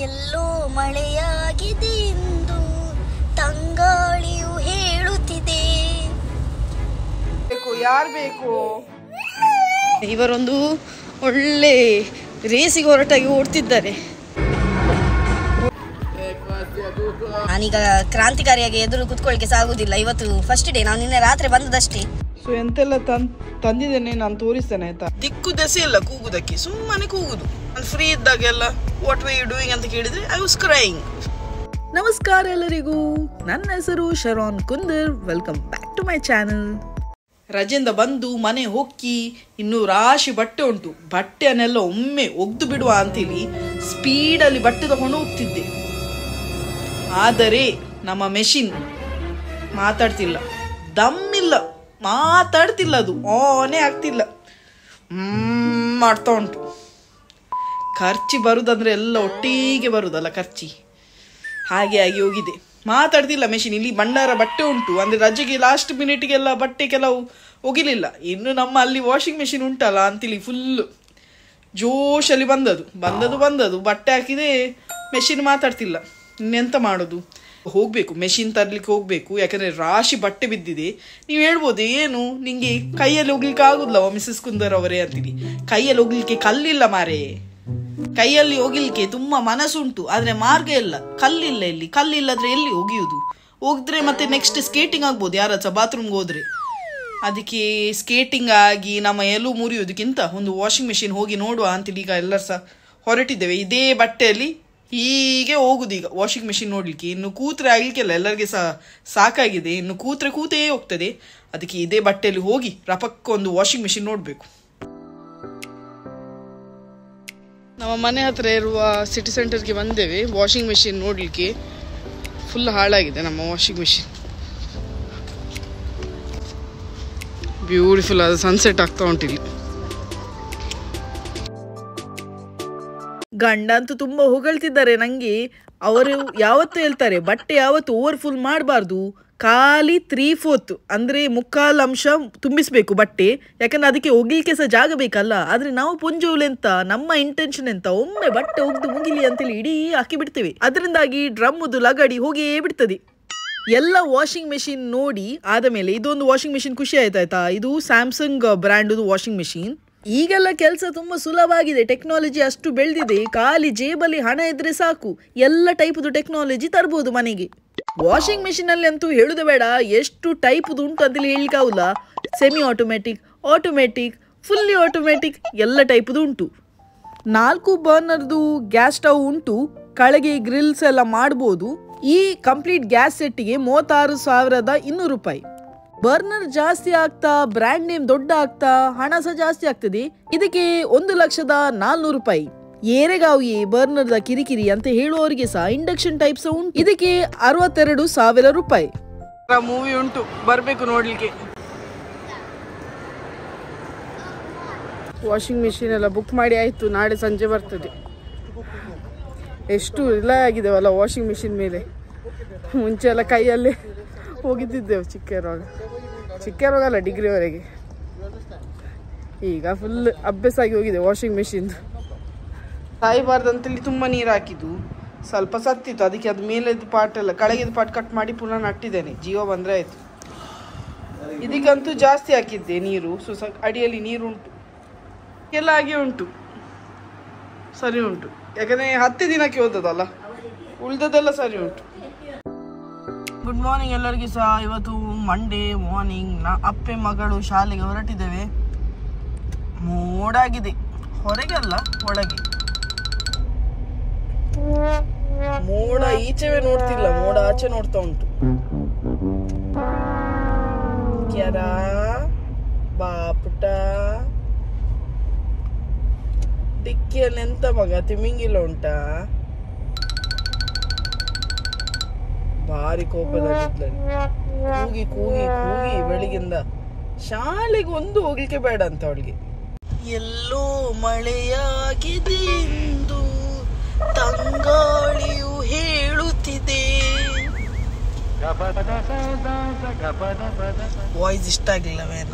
ಎಲ್ಲೋ ಮಳೆಯಾಗಿದೆ ಎಂದು ತಂಗಾಳಿಯು ಹೇಳುತ್ತಿದೆ. ಯಾರು ಬೇಕು? ಇವರೊಂದು ಒಳ್ಳೆ ರೇಸಿಗೆ ಹೊರಟಾಗಿ ಓಡ್ತಿದ್ದಾರೆ. ನಾನೀಗ ಕ್ರಾಂತಿಕಾರಿಯಾಗಿ ಎದುರು ಕುತ್ಕೊಳ್ಳಿಕ್ಕೆ ಸಾಗುದಿಲ್ಲ. ಇವತ್ತು ಫಸ್ಟ್ ಡೇ, ನಾವು ನಿನ್ನೆ ರಾತ್ರಿ ಬಂದದಷ್ಟೇ. ಸೊ ಎಂತೆಲ್ಲ ತಂದಿದ್ದೇನೆ ನಾನು ತೋರಿಸ್ತೇನೆ ಆಯ್ತಾ. ದಿಕ್ಕು ದೆಸೆ ಇಲ್ಲ ಕೂಗುದಕ್ಕೆ, ಸುಮ್ಮನೆ ಕೂಗುದು. ನಾನು ಫ್ರೀ ಇದ್ದಾಗೆಲ್ಲ ವಾಟ್ ವೇ ಯು ಡೂಯಿಂಗ್ ಅಂತ ಕೇಳಿದ್ರೆ ಐ ವಾಸ್ ಕ್ರೈಯಿಂಗ್. ನಮಸ್ಕಾರ ಎಲ್ಲರಿಗೂ, ನನ್ನ ಹೆಸರು Sharan Kundar. Welcome back to my channel. ರಜೆಯಿಂದ ಬಂದು ಮನೆ ಹೊಕ್ಕಿ ಇನ್ನೂ ರಾಶಿ ಬಟ್ಟೆ ಉಂಟು. ಬಟ್ಟೆಯನ್ನೆಲ್ಲ ಒಮ್ಮೆ ಒಗ್ದು ಬಿಡುವ ಅಂತೇಳಿ ಸ್ಪೀಡಲ್ಲಿ ಬಟ್ಟೆ ತಗೊಂಡು ಹೋಗ್ತಿದ್ದೆ. ಆದರೆ ನಮ್ಮ ಮೆಷಿನ್ ಮಾತಾಡ್ತಿಲ್ಲ, ದಮ್ಮಿಲ್ಲ, ಮಾತಾಡ್ತಿಲ್ಲ, ಅದು ಆನೇ ಆಗ್ತಿಲ್ಲ, ಮಾಡ್ತಾ ಉಂಟು. ಖರ್ಚಿ ಬರುದಂದ್ರೆ ಎಲ್ಲ ಒಟ್ಟಿಗೆ ಬರುದಲ್ಲ ಖರ್ಚಿ, ಹಾಗೆ ಆಗಿ ಹೋಗಿದೆ. ಮಾತಾಡ್ತಿಲ್ಲ ಮೆಷಿನ್. ಇಲ್ಲಿ ಭಂಡಾರ ಬಟ್ಟೆ ಉಂಟು, ಅಂದ್ರೆ ರಜೆಗೆ ಲಾಸ್ಟ್ ಮಿನಿಟ್ಗೆಲ್ಲ ಬಟ್ಟೆ ಕೆಲವು ಒಗಿಲಿಲ್ಲ. ಇನ್ನು ನಮ್ಮ ಅಲ್ಲಿ ವಾಷಿಂಗ್ ಮೆಷಿನ್ ಉಂಟಲ್ಲ ಅಂತೇಳಿ ಫುಲ್ ಜೋಶಲ್ಲಿ ಬಂದದು ಬಟ್ಟೆ ಹಾಕಿದೆ. ಮೆಷಿನ್ ಮಾತಾಡ್ತಿಲ್ಲ. ಇನ್ನೆಂತ ಮಾಡೋದು? ಹೋಗ್ಬೇಕು, ಮೆಷಿನ್ ತರ್ಲಿಕ್ಕೆ ಹೋಗ್ಬೇಕು. ಯಾಕಂದ್ರೆ ರಾಶಿ ಬಟ್ಟೆ ಬಿದ್ದಿದೆ. ನೀವು ಹೇಳ್ಬೋದು, ಏನು ನಿಂಗೆ ಕೈಯಲ್ಲಿ ಹೋಗ್ಲಿಕ್ಕೆ ಆಗುದಿಲ್ಲ ಮಿಸಸ್ ಕುಂದರ್ ಅವರೇ ಅಂತೀರಿ. ಕೈಯಲ್ಲಿ ಹೋಗ್ಲಿಕ್ಕೆ ಕಲ್ಲಿಲ್ಲ ಮಾರೇ. ಕೈಯಲ್ಲಿ ಹೋಗ್ಲಿಕ್ಕೆ ತುಂಬಾ ಮನಸ್ಸುಂಟು, ಆದ್ರೆ ಮಾರ್ಗ ಇಲ್ಲ. ಕಲ್ಲಿಲ್ಲ, ಇಲ್ಲಿ ಕಲ್ಲಿಲ್ಲದ್ರೆ ಎಲ್ಲಿ ಒಗಿಯುವುದು? ಹೋಗಿದ್ರೆ ಮತ್ತೆ ನೆಕ್ಸ್ಟ್ ಸ್ಕೇಟಿಂಗ್ ಆಗ್ಬೋದು, ಯಾರಚ್ಚ ಬಾತ್ರೂಮ್ಗೆ ಹೋದ್ರೆ. ಅದಕ್ಕೆ ಸ್ಕೇಟಿಂಗ್ ಆಗಿ ನಮ್ಮ ಎಲು ಮುರಿಯೋದಕ್ಕಿಂತ ಒಂದು ವಾಷಿಂಗ್ ಮೆಷಿನ್ ಹೋಗಿ ನೋಡುವ ಅಂತೇಳಿ ಈಗ ಎಲ್ಲರೂ ಸಹ ಹೊರಟಿದ್ದೇವೆ. ಇದೇ ಬಟ್ಟೆಯಲ್ಲಿ ಹೀಗೆ ಹೋಗುದು ಈಗ ವಾಷಿಂಗ್ ಮೆಷಿನ್ ನೋಡ್ಲಿಕ್ಕೆ. ಇನ್ನು ಕೂತ್ರೆ ಆಗ್ಲಿಕ್ಕೆಲ್ಲ, ಎಲ್ಲರಿಗೆ ಸಹ ಸಾಕಾಗಿದೆ. ಇನ್ನು ಕೂತೇ ಹೋಗ್ತದೆ. ಅದಕ್ಕೆ ಇದೇ ಬಟ್ಟೆಯಲ್ಲಿ ಹೋಗಿ ರಪಕ್ಕ ಒಂದು ವಾಷಿಂಗ್ ಮೆಷಿನ್ ನೋಡ್ಬೇಕು. ನಮ್ಮ ಮನೆ ಹತ್ರ ಇರುವ ಸಿಟಿ ಸೆಂಟರ್ಗೆ ಬಂದೇವೆ ವಾಷಿಂಗ್ ಮೆಷಿನ್ ನೋಡ್ಲಿಕ್ಕೆ. ಫುಲ್ ಹಾಳಾಗಿದೆ ನಮ್ಮ ವಾಷಿಂಗ್ ಮೆಷಿನ್. ಬ್ಯೂಟಿಫುಲ್ ಆದ ಸನ್ಸೆಟ್ ಆಗ್ತಾ ಉಂಟಿಲ್ಲಿ. ಗಂಡ ಅಂತೂ ತುಂಬಾ ಹೊಗಳ್ತಿದ್ದಾರೆ ನಂಗೆ. ಅವರು ಯಾವತ್ತೂ ಹೇಳ್ತಾರೆ, ಬಟ್ಟೆ ಯಾವತ್ತು ಓವರ್ಫುಲ್ ಮಾಡಬಾರ್ದು, ಖಾಲಿ 3/4 ಅಂದ್ರೆ 3/4 ಅಂಶ ತುಂಬಿಸ್ಬೇಕು ಬಟ್ಟೆ. ಯಾಕಂದ್ರೆ ಅದಕ್ಕೆ ಒಗಿಲಿಕ್ಕೆ ಸಹ ಜಾಗ ಬೇಕಲ್ಲ. ಆದ್ರೆ ನಾವು ಪುಂಜೋಲೆಂತ, ನಮ್ಮ ಇಂಟೆನ್ಷನ್ ಎಂತ, ಒಮ್ಮೆ ಬಟ್ಟೆ ಒಗ್ದು ಮುಗಿಲಿ ಅಂತೇಳಿ ಇಡೀ ಹಾಕಿ ಬಿಡ್ತೇವೆ. ಅದರಿಂದಾಗಿ ಡ್ರಮ್ಮದು ಲಗಡಿ ಹೋಗಿಯೇ ಬಿಡ್ತದೆ. ಎಲ್ಲ ವಾಷಿಂಗ್ ಮೆಷಿನ್ ನೋಡಿ ಆದ ಮೇಲೆ ಇದೊಂದು ವಾಷಿಂಗ್ ಮೆಷಿನ್ ಖುಷಿ ಆಯ್ತಾಯ್ತಾ. ಇದು ಸ್ಯಾಮ್ಸಂಗ್ ಬ್ರ್ಯಾಂಡ್ ವಾಷಿಂಗ್ ಮೆಷಿನ್. ಈಗೆಲ್ಲ ಕೆಲಸ ತುಂಬಾ ಸುಲಭ ಆಗಿದೆ, ಟೆಕ್ನಾಲಜಿ ಅಷ್ಟು ಬೆಳೆದಿದೆ. ಖಾಲಿ ಜೇಬಲ್ಲಿ ಹಣ ಇದ್ರೆ ಸಾಕು, ಎಲ್ಲ ಟೈಪ್ದು ಟೆಕ್ನಾಲಜಿ ತರಬಹುದು ಮನೆಗೆ. ವಾಷಿಂಗ್ ಮೆಷಿನ್ ಅಲ್ಲಿ ಅಂತೂ ಹೇಳುದೇ ಬೇಡ, ಎಷ್ಟು ಟೈಪ್ದು ಉಂಟು ಅಂತೇಳಿ ಹೇಳಿಕ್ಕೆ ಆಗುಲ್ಲ. Semi automatic, automatic, fully automatic, ಎಲ್ಲ ಟೈಪ್ದು ಉಂಟು. 4 ಬರ್ನರ್ದು ಗ್ಯಾಸ್ ಸ್ಟವ್ ಉಂಟು. ಕೆಳಗೆ ಗ್ರಿಲ್ಸ್ ಎಲ್ಲ ಮಾಡ್ಬೋದು. ಈ ಕಂಪ್ಲೀಟ್ ಗ್ಯಾಸ್ ಸೆಟ್ಟಿಗೆ 36,200 ರೂಪಾಯಿ. ಬರ್ನರ್ ಜಾಸ್ತಿ ಆಗ್ತಾ, ಬ್ರ್ಯಾಂಡ್ ನೇಮ್ ದೊಡ್ಡ ಆಗ್ತಾ, ಹಣ ಸಹ ಜಾಸ್ತಿ ಆಗ್ತದೆ. ಇದಕ್ಕೆ 1,04,000 ರೂಪಾಯಿ. ಏರೆಗಾವಿ ಬರ್ನರ್ದ ಕಿರಿಕಿರಿ ಅಂತ ಹೇಳುವವರಿಗೆ ಸಹ ಇಂಡಕ್ಷನ್ ಟೈಪ್ ಸಹ ಉಂಟು. ಇದಕ್ಕೆ 62,000 ರೂಪಾಯಿ. ಮೂವಿ ಉಂಟು, ಬರ್ಬೇಕು ನೋಡ್ಲಿಕ್ಕೆ. ವಾಷಿಂಗ್ ಮೆಷಿನ್ ಎಲ್ಲ ಬುಕ್ ಮಾಡಿ ಆಯ್ತು, ನಾಳೆ ಸಂಜೆ ಬರ್ತದೆ. ಎಷ್ಟು ರಿಲೈ ಆಗಿದ್ದೇವಲ್ಲ ವಾಷಿಂಗ್ ಮೆಷಿನ್ ಮೇಲೆ. ಮುಂಚೆ ಎಲ್ಲ ಕೈಯಲ್ಲೇ ಹೋಗಿದ್ದಿದ್ದೆವು ಚಿಕ್ಕ ಅಲ್ಲ ಡಿಗ್ರಿವರೆಗೆ. ಈಗ ಫುಲ್ ಅಭ್ಯಾಸ ಆಗಿ ಹೋಗಿದೆ ವಾಷಿಂಗ್ ಮೆಷಿನ್. ಸಾಯಬಾರ್ದಂತೇಳಿ ತುಂಬ ನೀರು ಹಾಕಿದ್ದು, ಸ್ವಲ್ಪ ಸತ್ತಿತ್ತು. ಅದಕ್ಕೆ ಅದು ಮೇಲೆದ್ದು ಪಾರ್ಟ್ ಎಲ್ಲ, ಕೆಳಗಿದ ಪಾರ್ಟ್ ಕಟ್ ಮಾಡಿ ಪುನಃ ನಟ್ಟಿದ್ದೇನೆ. ಜೀವ ಬಂದರೆ ಆಯಿತು. ಇದಕ್ಕಂತೂ ಜಾಸ್ತಿ ಹಾಕಿದ್ದೆ ನೀರು. ಅಡಿಯಲ್ಲಿ ನೀರು ಉಂಟು, ಎಲ್ಲ ಹಾಗೆ ಉಂಟು, ಸರಿ ಉಂಟು. ಯಾಕಂದರೆ 10 ದಿನಕ್ಕೆ ಹೋದದಲ್ಲ, ಉಳಿದದೆಲ್ಲ ಸರಿ ಉಂಟು. ಗುಡ್ ಮಾರ್ನಿಂಗ್ ಎಲ್ಲರಿಗೂ ಸಹ. ಇವತ್ತು ಮಂಡೇ ಮಾರ್ನಿಂಗ್. ಅಪ್ಪೆ ಮಗಳು ಶಾಲೆಗೆ ಹೊರಟಿದ್ದೇವೆ. ಮೋಡಾಗಿದೆ, ಹೊರಗೆಲ್ಲ ಒಳಗೆ. ಮೋಡ ಈಚೆವೇ ನೋಡ್ತಿಲ್ಲ, ಮೋಡ ಆಚೆ ನೋಡ್ತಾ ಉಂಟು. ಕ್ಯಾರ ಬಾಪುಟ ಡಿಕ್ಕಿಯಲ್ಲಿ ಎಂತ ಮಗ ತಿಮಿಂಗಿಲ್ಲ ಉಂಟಾ? ಭಾರಿ ಕೋಪದಲ್ಲಿ ಕೂಗಿ ಕೂಗಿ ಕೂಗಿ ಬೆಳಿಗ್ಗಿಂದ. ಶಾಲೆಗೆ ಒಂದು ಹೋಗ್ಲಿಕ್ಕೆ ಬೇಡ ಅಂತ ಅವಳಿಗೆ. ಎಲ್ಲೋ ಮಳೆಯಾಗಿದೆ ಎಂದು ತಂಗಾಳಿಯು ಹೇಳುತ್ತಿದೆ. ವಾಯ್ಸ್ ಇಷ್ಟ ಆಗಿಲ್ಲವೇನ?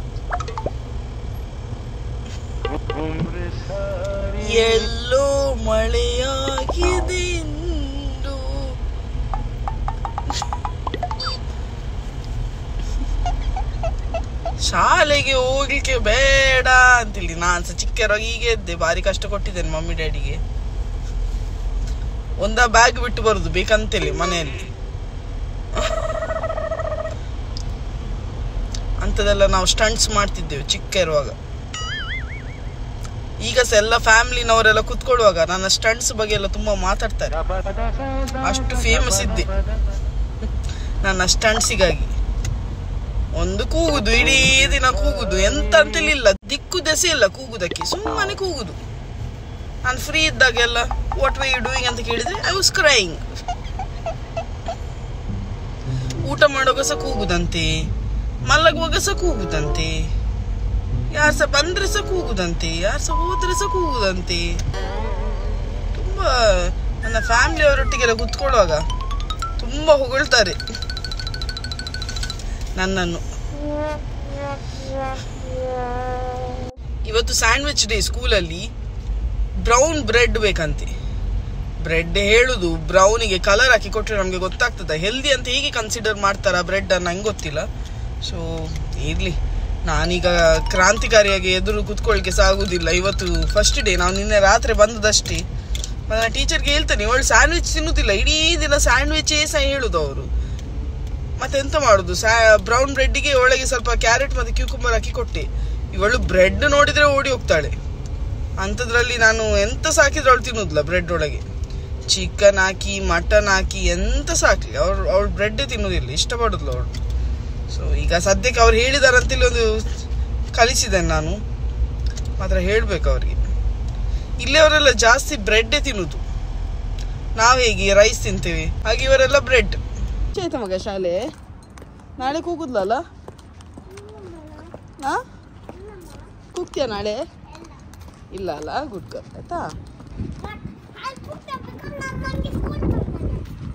ಎಲ್ಲೋ ಮಳೆಯಾಗಿದೆ ಶಾಲೆಗೆ ಹೋಗ್ಲಿಕ್ಕೆ ಬೇಡ ಅಂತೇಳಿ ನಾನು ಸಹ ಚಿಕ್ಕರಾಗ ಹೀಗೆ ಇದ್ದೆ. ಭಾರಿ ಕಷ್ಟ ಕೊಟ್ಟಿದ್ದೇನೆ ಮಮ್ಮಿ ಡ್ಯಾಡಿಗೆ. ಒಂದ ಬ್ಯಾಗ್ ಬಿಟ್ಟು ಬರುದು ಬೇಕಂತೇಳಿ ಮನೆಯಲ್ಲಿ. ಅಂಥದ್ದೆಲ್ಲ ನಾವು ಸ್ಟಂಟ್ಸ್ ಮಾಡ್ತಿದ್ದೇವೆ ಚಿಕ್ಕ ಇರುವಾಗ. ಈಗ ಸಹ ಎಲ್ಲ ಫ್ಯಾಮಿಲಿನವರೆಲ್ಲ ಕುತ್ಕೊಳ್ಳುವಾಗ ನನ್ನ ಸ್ಟಂಟ್ಸ್ ಬಗ್ಗೆ ಎಲ್ಲ ತುಂಬಾ ಮಾತಾಡ್ತಾರೆ. ಅಷ್ಟು ಫೇಮಸ್ ಇದ್ದೆ ನನ್ನ ಸ್ಟಂಟ್ಸಿಗಾಗಿ. ಒಂದು ಕೂಗುದು, ಇಡೀ ದಿನ ಕೂಗುದು, ಎಂತ ಅಂತೇಳಿಲ್ಲ, ದಿಕ್ಕು ದೆಸೆ ಇಲ್ಲ ಕೂಗುದಕ್ಕೆ, ಸುಮ್ಮನೆ ಕೂಗುದು. ನಾನು ಫ್ರೀ ಇದ್ದಾಗೆಲ್ಲ ವಾಟ್ ವೇ ಯು ಡೂಯಿಂಗ್ ಅಂತ ಕೇಳಿದ್ರೆ ಐ ವಾಸ್ ಕ್ರೈಯಿಂಗ್. ಊಟ ಮಾಡುವಾಗ ಸಹ ಕೂಗುದಂತೆ, ಮಲಗುವಾಗ ಸಹ ಕೂಗುದಂತೆ, ಯಾರು ಸಹ ಬಂದ್ರೆ ಸಹ ಕೂಗುದಂತೆ, ಯಾರು ಸಹ ಹೋದ್ರೆ ಸಹ ಕೂಗುದಂತೆ. ತುಂಬಾ ನನ್ನ ಫ್ಯಾಮಿಲಿ ಅವರೊಟ್ಟಿಗೆಲ್ಲ ಕುತ್ಕೊಳ್ಳುವಾಗ ತುಂಬಾ ಹೊಗಳ್ತಾರೆ ನನ್ನನ್ನು. ಇವತ್ತು ಸ್ಯಾಂಡ್ವಿಚ್ ಡೇ. ಸ್ಕೂಲಲ್ಲಿ ಬ್ರೌನ್ ಬ್ರೆಡ್ ಬೇಕಂತೆ. ಬ್ರೆಡ್ ಹೇಳುದು ಬ್ರೌನಿಗೆ ಕಲರ್ ಹಾಕಿ ಕೊಟ್ಟರೆ ನಮಗೆ ಗೊತ್ತಾಗ್ತದ ಹೆಲ್ದಿ ಅಂತ ಹೇಗೆ ಕನ್ಸಿಡರ್ ಮಾಡ್ತಾರ ಬ್ರೆಡ್ ಅನ್ನ, ನಂಗೆ ಗೊತ್ತಿಲ್ಲ. ಸೊ ಇರ್ಲಿ, ನಾನೀಗ ಕ್ರಾಂತಿಕಾರಿಯಾಗಿ ಎದುರು ಕುತ್ಕೊಳ್ಲಿಕ್ಕೆ ಸಾಗುದಿಲ್ಲ. ಇವತ್ತು ಫಸ್ಟ್ ಡೇ. ನಾವು ನಿನ್ನೆ ರಾತ್ರಿ ಬಂದದಷ್ಟೇ. ನಾನು ಟೀಚರ್ಗೆ ಹೇಳ್ತೇನೆ, ಇವಳು ಸ್ಯಾಂಡ್ವಿಚ್ ತಿನ್ನುದಿಲ್ಲ, ಇಡೀ ದಿನ ಸ್ಯಾಂಡ್ವಿಚೇ ಸಹ ಹೇಳುದು ಅವರು. ಮತ್ತೆಂತ ಮಾಡುದು, ಬ್ರೌನ್ ಬ್ರೆಡ್ಗೆ ಒಳಗೆ ಸ್ವಲ್ಪ ಕ್ಯಾರೆಟ್ ಮತ್ತೆ ಕ್ಯೂಕುಂಬರ್ ಹಾಕಿ ಕೊಟ್ಟೆ. ಇವಳು ಬ್ರೆಡ್ ನೋಡಿದ್ರೆ ಓಡಿ ಹೋಗ್ತಾಳೆ. ಅಂಥದ್ರಲ್ಲಿ ನಾನು ಎಂತ ಸಾಕಿದ್ರೆ ಅವಳು ತಿನ್ನುದಿಲ್ಲ. ಬ್ರೆಡ್ ಒಳಗೆ ಚಿಕನ್ ಹಾಕಿ ಮಟನ್ ಹಾಕಿ ಎಂತ ಸಾಕಲಿ ಅವಳು ಬ್ರೆಡ್ ತಿನ್ನುವುದಿಲ್ಲ, ಇಷ್ಟಪಡುದಿಲ್ಲ ಅವಳು. ಸೊ ಈಗ ಸದ್ಯಕ್ಕೆ ಅವ್ರು ಹೇಳಿದಾರಂತೇಳಿ ಒಂದು ಕಲಿಸಿದ್ದೇನೆ ನಾನು. ಮಾತ್ರ ಹೇಳ್ಬೇಕು ಅವ್ರಿಗೆ. ಇಲ್ಲಿ ಅವರೆಲ್ಲ ಜಾಸ್ತಿ ಬ್ರೆಡ್ಡೇ ತಿನ್ನುದು. ನಾವು ಹೇಗೆ ರೈಸ್ ತಿಂತೇವೆ ಹಾಗೆ ಇವರೆಲ್ಲ ಬ್ರೆಡ್. ಆಯ್ತಾ ಮಗ ಶಾಲೆ? ನಾಳೆ ಕೂಗುದ್ಲಲ್ಲ? ಕೂಗ್ತೀಯ ನಾಳೆ? ಇಲ್ಲ ಅಲ್ಲ, ಗುಡ್ ಗರ್ಲ್. ಆಯ್ತಾ?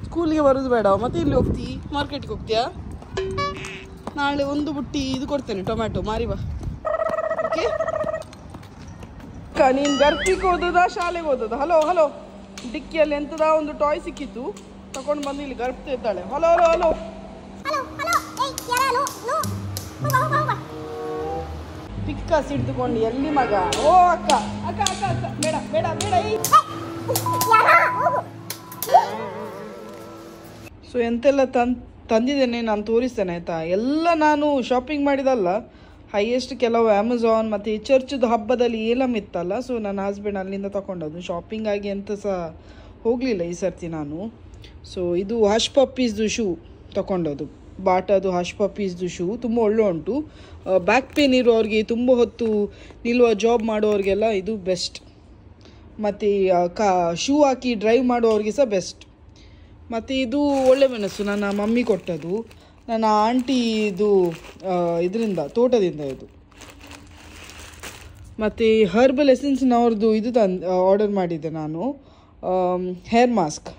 ಸ್ಕೂಲಿಗೆ ಬರೋದು ಬೇಡ, ಮತ್ತೆ ಇಲ್ಲಿ ಹೋಗ್ತಿ? ಮಾರ್ಕೆಟ್ಗೆ ಹೋಗ್ತೀಯಾ? ನಾಳೆ ಒಂದು ಬುಟ್ಟಿ ಇದು ಕೊಡ್ತೇನೆ, ಟೊಮ್ಯಾಟೊ ಮಾರಿ ಬಾ. ಓಕೆ, ನೀನು ಗರ್ಪಿಗೆ ಓದೋದಾ ಶಾಲೆಗೆ ಓದೋದಾ? ಹಲೋ ಹಲೋ, ಡಿಕ್ಕಿಯಲ್ಲಿ ಎಂತದ ಒಂದು ಟಾಯ್ ಸಿಕ್ಕಿತ್ತು, ತಗೊಂಡು ಬಂದು ಇಲ್ಲಿ ಗರ್ಪ್ತಾ ಇದ್ದಾಳೆ. ಹಲೋ ಹಲೋ ಹಲೋ, ಪಿಕ್ಕ ಸಿಡ್ದುಕೊಂಡು ಎಲ್ಲಿ ಮಗ? ಓ ಅಕ್ಕ ಅಕ್ಕ ಅಕ್ಕ ಅಕ್ಕ, ಬೇಡ ಬೇಡ ಬೇಡ. ಸೊ ಎಂತೆಲ್ಲ ತಂದಿದ್ದೇನೆ ನಾನು ತೋರಿಸ್ತೇನೆ ಆಯಿತಾ. ಎಲ್ಲ ನಾನು ಶಾಪಿಂಗ್ ಮಾಡಿದಲ್ಲ, ಹೈಯೆಸ್ಟ್ ಕೆಲವು ಅಮೆಝಾನ್ ಮತ್ತು ಚರ್ಚ್ದು ಹಬ್ಬದಲ್ಲಿ ಏಲಮ್ ಇತ್ತಲ್ಲ, ಸೊ ನನ್ನ ಹಸ್ಬೆಂಡ್ ಅಲ್ಲಿಂದ ತಗೊಂಡದ್ದು. ಶಾಪಿಂಗ್ ಆಗಿ ಎಂತ ಸಹ ಹೋಗಲಿಲ್ಲ ಈ ಸರ್ತಿ ನಾನು. ಸೊ ಇದು ಹಶ್ ಪಪ್ಪೀಸ್ದು ಶೂ ತಗೊಂಡದ್ದು, ಬಾಟಾದು ಹಶ್ ಪಪ್ಪೀಸ್ದು ಶೂ. ತುಂಬ ಒಳ್ಳೆ ಉಂಟು. ಬ್ಯಾಕ್ ಪೇನ್ ಇರೋರಿಗೆ, ತುಂಬ ಹೊತ್ತು ನಿಲ್ಲುವ ಜಾಬ್ ಮಾಡೋರಿಗೆಲ್ಲ ಇದು ಬೆಸ್ಟ್. ಮತ್ತು ಶೂ ಹಾಕಿ ಡ್ರೈವ್ ಮಾಡೋರಿಗೆ ಸಹ ಬೆಸ್ಟ್. ಮತ್ತು ಇದು ಒಳ್ಳೆ ಮೆಣಸು ನನ್ನ ಮಮ್ಮಿ ಕೊಟ್ಟದು, ನನ್ನ ಆಂಟಿ ಇದು ಇದರಿಂದ ತೋಟದಿಂದ ಇದು. ಮತ್ತು ಹರ್ಬಲ್ ಎಸೆನ್ಸ್ನವ್ರದ್ದು ಇದು ಆರ್ಡರ್ ಮಾಡಿದ್ದೆ ನಾನು, hair mask.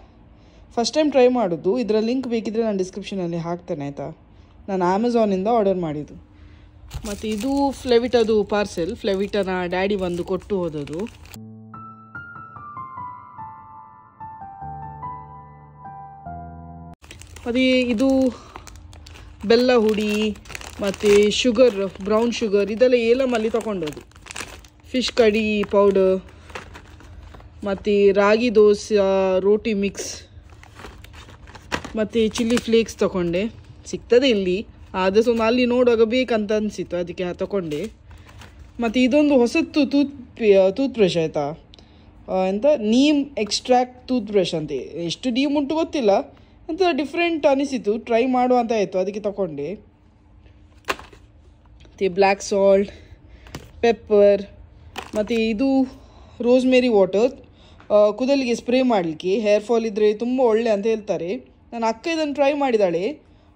First time try ಮಾಡೋದು. ಇದರ ಲಿಂಕ್ ಬೇಕಿದ್ರೆ ನಾನು ಡಿಸ್ಕ್ರಿಪ್ಷನಲ್ಲಿ ಹಾಕ್ತೇನೆ ಆಯಿತಾ. ನಾನು ಅಮೆಝಾನಿಂದ ಆರ್ಡರ್ ಮಾಡಿದ್ದು. ಮತ್ತು ಇದು ಫ್ಲೆವಿಟದು ಪಾರ್ಸೆಲ್. ಫ್ಲೆವಿಟನ ಡ್ಯಾಡಿ ಬಂದು ಕೊಟ್ಟು ಹೋದದು. ಮತ್ತು ಇದು ಬೆಲ್ಲ ಹುಡಿ ಮತ್ತು ಶುಗರ್, ಬ್ರೌನ್ ಶುಗರ್, ಇದೆಲ್ಲ ಏಲಮಲ್ಲಿ ತಗೊಂಡೋದು. ಫಿಶ್ ಕಡಿ ಪೌಡರ್ ಮತ್ತು ರಾಗಿ ದೋಸೆ ರೋಟಿ ಮಿಕ್ಸ್ ಮತ್ತು ಚಿಲ್ಲಿ ಫ್ಲೇಕ್ಸ್ ತಗೊಂಡೆ. ಸಿಗ್ತದೆ ಇಲ್ಲಿ, ಆದರೆ ಸ್ವಲ್ಪ ಅಲ್ಲಿ ನೋಡುವಾಗ ಬೇಕಂತ ಅನಿಸಿತ್ತು, ಅದಕ್ಕೆ ತಗೊಂಡೆ. ಮತ್ತು ಇದೊಂದು ಹೊಸತ್ತು ಟೂತ್ ಬ್ರಷ್ ಆಯಿತಾ, ಎಂತ ನೀಮ್ ಎಕ್ಸ್ಟ್ರಾಕ್ಟ್ ಟೂತ್ ಬ್ರಷ್ ಅಂತೆ. ಎಷ್ಟು ನೀಮ್ ಉಂಟು ಗೊತ್ತಿಲ್ಲ, ಅಂತ ಡಿಫ್ರೆಂಟ್ ಅನಿಸಿತು, ಟ್ರೈ ಮಾಡುವ ಅಂತ ಆಯಿತು, ಅದಕ್ಕೆ ತಗೊಂಡೆ. ಮತ್ತು ಬ್ಲ್ಯಾಕ್ ಸಾಲ್ಟ್, ಪೆಪ್ಪರ್, ಮತ್ತು ಇದು ರೋಸ್ಮೇರಿ ವಾಟರ್, ಕೂದಲಿಗೆ ಸ್ಪ್ರೇ ಮಾಡಲಿಕ್ಕೆ. ಹೇರ್ ಫಾಲ್ ಇದ್ದರೆ ತುಂಬ ಒಳ್ಳೆ ಅಂತ ಹೇಳ್ತಾರೆ. ನನ್ನ ಅಕ್ಕ ಇದನ್ನು ಟ್ರೈ ಮಾಡಿದ್ದಾಳೆ,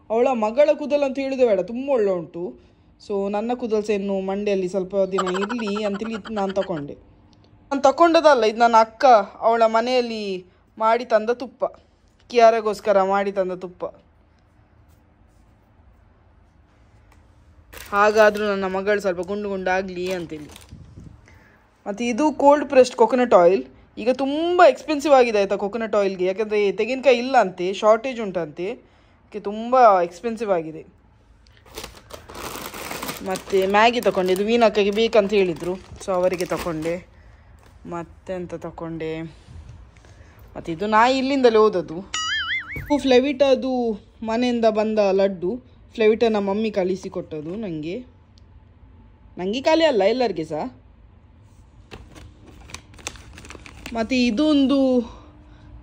ಅವಳ ಮಗಳ ಕೂದಲು ಅಂತ ಹೇಳಿದೆ ಬೇಡ, ತುಂಬ ಒಳ್ಳೆ ಉಂಟು. ಸೊ ನನ್ನ ಕೂದಲು ಸಹ ಇನ್ನು ಮಂಡೆಯಲ್ಲಿ ಸ್ವಲ್ಪ ದಿನ ಇರಲಿ ಅಂತೇಳಿ ನಾನು ತಗೊಂಡೆ. ನಾನು ತಗೊಂಡದಲ್ಲ, ಇದು ನನ್ನ ಅಕ್ಕ ಅವಳ ಮನೆಯಲ್ಲಿ ಮಾಡಿ ತಂದ ತುಪ್ಪ, ಕಿಯಾರಗೋಸ್ಕರ ಮಾಡಿ ತಂದ ತುಪ್ಪ. ಹಾಗಾದರೂ ನನ್ನ ಮಗಳು ಸ್ವಲ್ಪ ಗುಂಡು ಗುಂಡಾಗಲಿ ಅಂತೇಳಿ. ಮತ್ತು ಇದು ಕೋಲ್ಡ್ ಪ್ರೆಸ್ಡ್ ಕೊಕೊನಟ್ ಆಯಿಲ್. ಈಗ ತುಂಬ ಎಕ್ಸ್ಪೆನ್ಸಿವ್ ಆಗಿದೆ ಆಯಿತಾ ಕೊಕೊನಟ್ ಆಯಿಲ್ಗೆ, ಯಾಕಂದರೆ ತೆಂಗಿನಕಾಯಿ ಇಲ್ಲ ಅಂತೆ, ಶಾರ್ಟೇಜ್ ಉಂಟಂತೆ, ಅದಕ್ಕೆ ತುಂಬ ಎಕ್ಸ್ಪೆನ್ಸಿವ್ ಆಗಿದೆ. ಮತ್ತು ಮ್ಯಾಗಿ ತಗೊಂಡೆ, ಇದು ವೀನಕ್ಕಗೆ ಬೇಕಂತ ಹೇಳಿದರು, ಸೊ ಅವರಿಗೆ ತಗೊಂಡೆ. ಮತ್ತೆಂತ ತಗೊಂಡೆ, ಮತ್ತು ಇದು ನಾ ಇಲ್ಲಿಂದಲೇ ಓದೋದು. ಫ್ಲೆವಿಟಾದು ಮನೆಯಿಂದ ಬಂದ ಲಡ್ಡು, ಫ್ಲೆವಿಟನ ಮಮ್ಮಿ ಕಳಿಸಿಕೊಟ್ಟದು ನನಗೆ ಖಾಲಿ ಅಲ್ಲ ಎಲ್ಲರಿಗೆ ಸಹ. ಮತ್ತು ಇದೊಂದು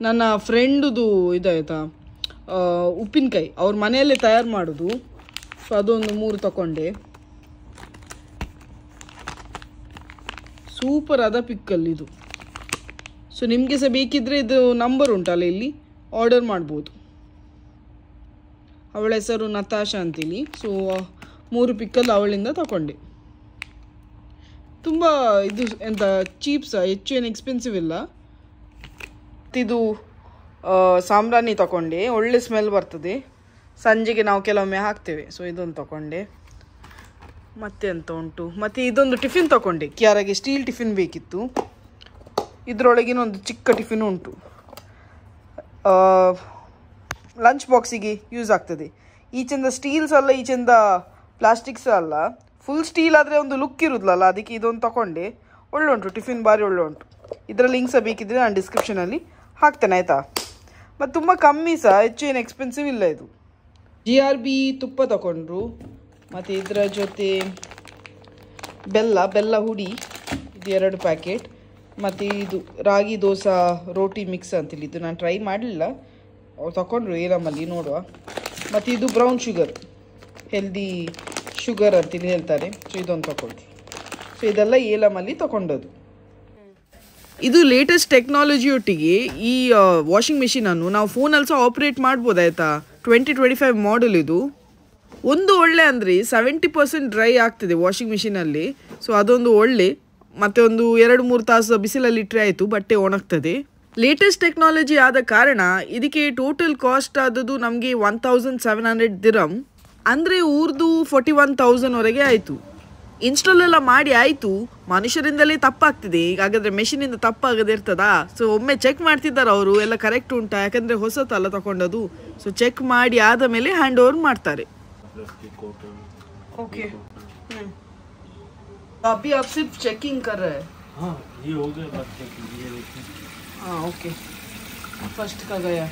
ನನ್ನ ಫ್ರೆಂಡುದು ಇದಾಯ್ತಾ ಉಪ್ಪಿನಕಾಯಿ, ಅವ್ರ ಮನೆಯಲ್ಲೇ ತಯಾರು ಮಾಡೋದು, ಸೊ ಅದೊಂದು 3 ತಗೊಂಡೆ. ಸೂಪರ್ ಅದ ಪಿಕ್ಕಲ್ ಇದು. ಸೊ ನಿಮಗೆ ಸಹ ಬೇಕಿದ್ದರೆ ಇದು ನಂಬರ್ ಉಂಟಲ್ಲ, ಇಲ್ಲಿ ಆರ್ಡರ್ ಮಾಡ್ಬೋದು. ಅವಳ ಹೆಸರು ನತಾಶಾ ಅಂತೇಳಿ. ಸೊ 3 ಪಿಕ್ಕಲ್ ಅವಳಿಂದ ತಗೊಂಡೆ. ತುಂಬ ಇದು ಎಂತ ಚೀಪ್ ಸಹ, ಹೆಚ್ಚು ಏನು ಎಕ್ಸ್ಪೆನ್ಸಿವ್ ಇಲ್ಲ. ಇದು ಸಾಂಬ್ರಾಣಿ ತಗೊಂಡೆ, ಒಳ್ಳೆ ಸ್ಮೆಲ್ ಬರ್ತದೆ, ಸಂಜೆಗೆ ನಾವು ಕೆಲವೊಮ್ಮೆ ಹಾಕ್ತೇವೆ. ಸೊ ಇದೊಂದು ತಗೊಂಡೆ. ಮತ್ತೆ ಎಂತ ಉಂಟು, ಮತ್ತು ಇದೊಂದು ಟಿಫಿನ್ ತಗೊಂಡೆ, ಕ್ಯಾರಾಗೆ ಸ್ಟೀಲ್ ಟಿಫಿನ್ ಬೇಕಿತ್ತು. ಇದರೊಳಗಿನ ಒಂದು ಚಿಕ್ಕ ಟಿಫಿನ್ ಉಂಟು, ಲಂಚ್ ಬಾಕ್ಸಿಗೆ ಯೂಸ್ ಆಗ್ತದೆ. ಈಚೆಂದ ಸ್ಟೀಲ್ಸ್ ಅಲ್ಲ, ಈಚೆಂದ ಪ್ಲಾಸ್ಟಿಕ್ಸ್ ಅಲ್ಲ, ಫುಲ್ ಸ್ಟೀಲ್ ಆದರೆ ಒಂದು ಲುಕ್ ಇರುತ್ತಲ್ಲ, ಅದಕ್ಕೆ ಇದೊಂದು ತಗೊಂಡೆ. ಒಳ್ಳೆ ಉಂಟು ಟಿಫಿನ್, ಭಾರಿ ಒಳ್ಳೆ ಉಂಟು. ಇದರ ಲಿಂಕ್ ಸಹ ಬೇಕಿದ್ದರೆ ನಾನು ಡಿಸ್ಕ್ರಿಪ್ಷನಲ್ಲಿ ಹಾಕ್ತೇನೆ ಆಯಿತಾ. ಮತ್ತು ತುಂಬ ಕಮ್ಮಿ ಸಹ, ಹೆಚ್ಚು ಏನು ಎಕ್ಸ್ಪೆನ್ಸಿವ್ ಇಲ್ಲ ಇದು. GRB ತುಪ್ಪ ತಗೊಂಡ್ರು. ಮತ್ತು ಇದರ ಜೊತೆ ಬೆಲ್ಲ ಹುಡಿ, ಇದು 2 ಪ್ಯಾಕೆಟ್. ಮತ್ತು ಇದು ರಾಗಿ ದೋಸೆ ರೋಟಿ ಮಿಕ್ಸ್ ಅಂತೇಳಿ, ಇದು ನಾನು ಟ್ರೈ ಮಾಡಲಿಲ್ಲ, ಅವ್ರು ತಗೊಂಡ್ರು ಏಲಮಲ್ಲಿ, ನೋಡುವ. ಮತ್ತು ಇದು ಬ್ರೌನ್ ಶುಗರ್, ಹೆಲ್ದಿ ಶುಗರ್ ಅಂತೇಳಿ ಹೇಳ್ತಾರೆ. ಸೊ ಇದೊಂದು ತಗೊಂಡ್ರು. ಸೊ ಇದೆಲ್ಲ ಏಲಮಲ್ಲಿ ತಗೊಂಡದ್ದು. ಇದು ಲೇಟೆಸ್ಟ್ ಟೆಕ್ನಾಲಜಿಯೊಟ್ಟಿಗೆ ಈ ವಾಷಿಂಗ್ ಮಿಷಿನನ್ನು ನಾವು ಫೋನಲ್ಲಿ ಸಹ ಆಪ್ರೇಟ್ ಮಾಡ್ಬೋದಾಯ್ತಾ. 2025 ಮಾಡೆಲ್ ಇದು. ಒಂದು ಒಳ್ಳೆ ಅಂದರೆ 70% ಡ್ರೈ ಆಗ್ತದೆ ವಾಷಿಂಗ್ ಮಿಷಿನಲ್ಲಿ. ಸೊ ಅದೊಂದು ಒಳ್ಳೆ. ಮತ್ತು ಒಂದು 2-3 ತಾಸು ಬಿಸಿಲಲ್ಲಿ ಇಟ್ಟರೆ ಆಯಿತು, ಬಟ್ಟೆ ಒಣಗ್ತದೆ. ಲೇಟೆಸ್ಟ್ ಟೆಕ್ನಾಲಜಿ ಆದ ಕಾರಣ ಇದಕ್ಕೆ ಟೋಟಲ್ ಕಾಸ್ಟ್ ಆದದ್ದು ನಮಗೆ 1700 ದಿರಮ್, ಅಂದರೆ ಊರ್ದು 41,000ವರೆಗೆ ಆಯಿತು. ಇನ್ಸ್ಟಾಲ್ ಎಲ್ಲ ಮಾಡಿ ಆಯಿತು, ಮನುಷ್ಯರಿಂದಲೇ ತಪ್ಪಾಗ್ತಿದೆ. ಹಾಗಾದರೆ ಮೆಷಿನಿಂದ ತಪ್ಪಾಗದೇ ಇರ್ತದಾ? ಸೊ ಒಮ್ಮೆ ಚೆಕ್ ಮಾಡ್ತಿದ್ದಾರೆ ಅವರು, ಎಲ್ಲ ಕರೆಕ್ಟ್ ಉಂಟಾ, ಯಾಕಂದರೆ ಹೊಸತಲ್ಲ ತಗೊಂಡದು. ಸೊ ಚೆಕ್ ಮಾಡಿ ಆದ ಮೇಲೆ ಹ್ಯಾಂಡ್ ಓವರ್ ಮಾಡ್ತಾರೆ. ओके अभी आप सिर्फ चेकिंग कर रहे हैं? हाँ, ये हो गया बात चेकिंग, ये देखिए। हाँ ओके, फर्स्ट का गया।